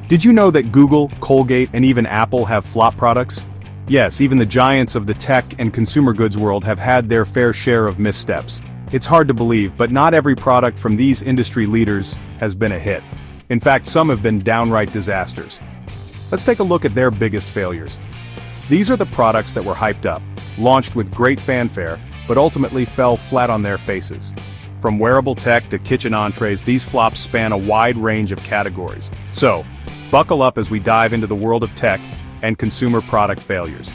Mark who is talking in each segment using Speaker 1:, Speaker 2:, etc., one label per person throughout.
Speaker 1: Did you know that Google, Colgate, and even Apple have flop products? Yes, even the giants of the tech and consumer goods world have had their fair share of missteps. It's hard to believe, but not every product from these industry leaders has been a hit. In fact, some have been downright disasters. Let's take a look at their biggest failures. These are the products that were hyped up, launched with great fanfare, but ultimately fell flat on their faces. From wearable tech to kitchen entrees, these flops span a wide range of categories. So, buckle up as we dive into the world of tech and consumer product failures.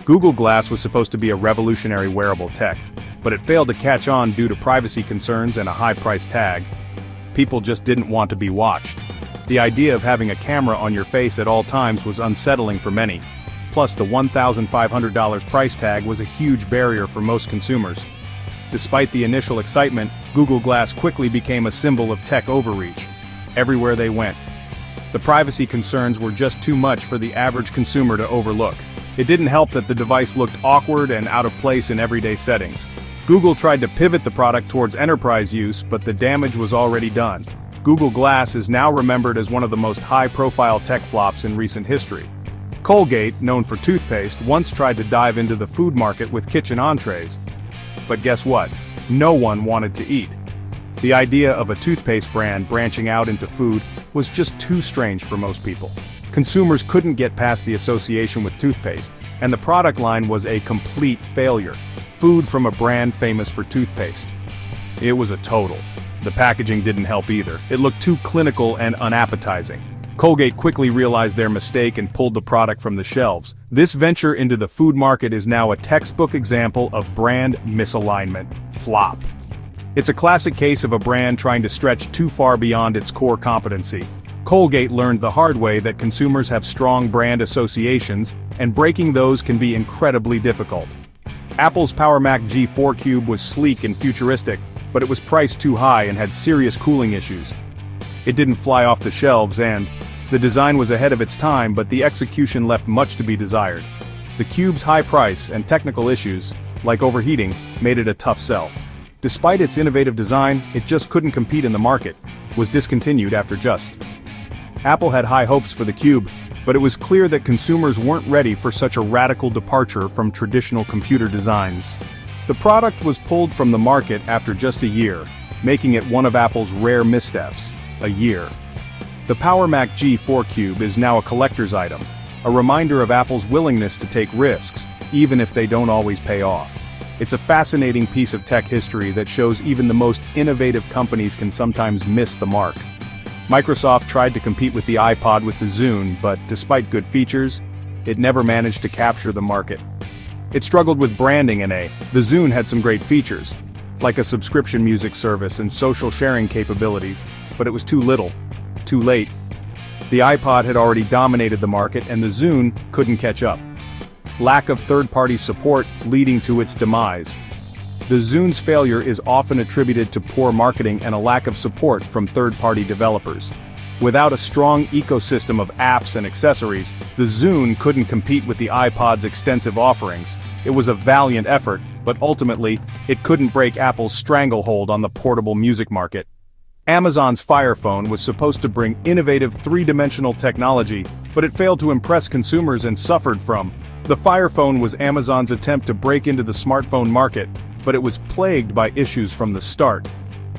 Speaker 1: Google Glass was supposed to be a revolutionary wearable tech, but it failed to catch on due to privacy concerns and a high price tag. People just didn't want to be watched. The idea of having a camera on your face at all times was unsettling for many. Plus, the $1,500 price tag was a huge barrier for most consumers. Despite the initial excitement, Google Glass quickly became a symbol of tech overreach. Everywhere they went, the privacy concerns were just too much for the average consumer to overlook. It didn't help that the device looked awkward and out of place in everyday settings. Google tried to pivot the product towards enterprise use, but the damage was already done. Google Glass is now remembered as one of the most high-profile tech flops in recent history. Colgate, known for toothpaste, once tried to dive into the food market with kitchen entrees. But guess what? No one wanted to eat. The idea of a toothpaste brand branching out into food was just too strange for most people. Consumers couldn't get past the association with toothpaste, and the product line was a complete failure. Food from a brand famous for toothpaste. It was a total. The packaging didn't help either. It looked too clinical and unappetizing. Colgate quickly realized their mistake and pulled the product from the shelves. This venture into the food market is now a textbook example of brand misalignment. Flop. It's a classic case of a brand trying to stretch too far beyond its core competency. Colgate learned the hard way that consumers have strong brand associations, and breaking those can be incredibly difficult. Apple's Power Mac G4 Cube was sleek and futuristic, but it was priced too high and had serious cooling issues. It didn't fly off the shelves and the design was ahead of its time, but the execution left much to be desired. The Cube's high price and technical issues, like overheating, made it a tough sell. Despite its innovative design, it just couldn't compete in the market, was discontinued after just. Apple had high hopes for the Cube, but it was clear that consumers weren't ready for such a radical departure from traditional computer designs. The product was pulled from the market after just a year, making it one of Apple's rare missteps. A year. The Power Mac G4 Cube is now a collector's item, a reminder of Apple's willingness to take risks, even if they don't always pay off. It's a fascinating piece of tech history that shows even the most innovative companies can sometimes miss the mark. Microsoft tried to compete with the iPod with the Zune, but despite good features, it never managed to capture the market. It struggled with branding and the Zune had some great features, like a subscription music service and social sharing capabilities, but it was too little, too late. The iPod had already dominated the market and the Zune couldn't catch up. Lack of third-party support leading to its demise. The Zune's failure is often attributed to poor marketing and a lack of support from third-party developers. Without a strong ecosystem of apps and accessories, the Zune couldn't compete with the iPod's extensive offerings. It was a valiant effort, but ultimately, it couldn't break Apple's stranglehold on the portable music market. Amazon's Fire Phone was supposed to bring innovative three-dimensional technology, but it failed to impress consumers and suffered from. The Fire Phone was Amazon's attempt to break into the smartphone market, but it was plagued by issues from the start.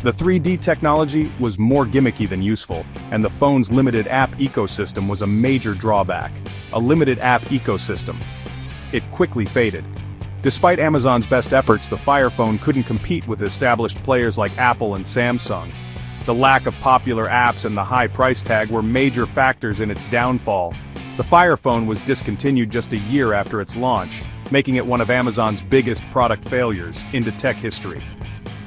Speaker 1: The 3D technology was more gimmicky than useful, and the phone's limited app ecosystem was a major drawback. A limited app ecosystem. It quickly faded. Despite Amazon's best efforts, the Fire Phone couldn't compete with established players like Apple and Samsung. The lack of popular apps and the high price tag were major factors in its downfall. The Fire Phone was discontinued just a year after its launch, making it one of Amazon's biggest product failures into tech history.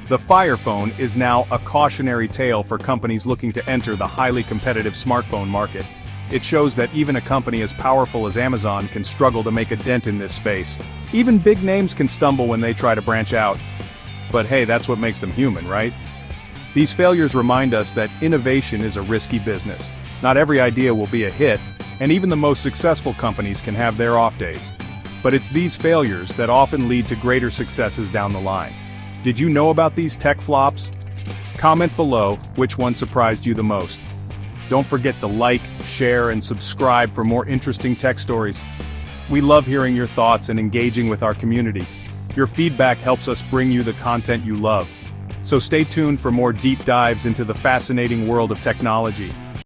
Speaker 1: The Fire Phone is now a cautionary tale for companies looking to enter the highly competitive smartphone market. It shows that even a company as powerful as Amazon can struggle to make a dent in this space. Even big names can stumble when they try to branch out. But hey, that's what makes them human, right? These failures remind us that innovation is a risky business. Not every idea will be a hit, and even the most successful companies can have their off days. But it's these failures that often lead to greater successes down the line. Did you know about these tech flops? Comment below which one surprised you the most. Don't forget to like, share, and subscribe for more interesting tech stories. We love hearing your thoughts and engaging with our community. Your feedback helps us bring you the content you love. So stay tuned for more deep dives into the fascinating world of technology.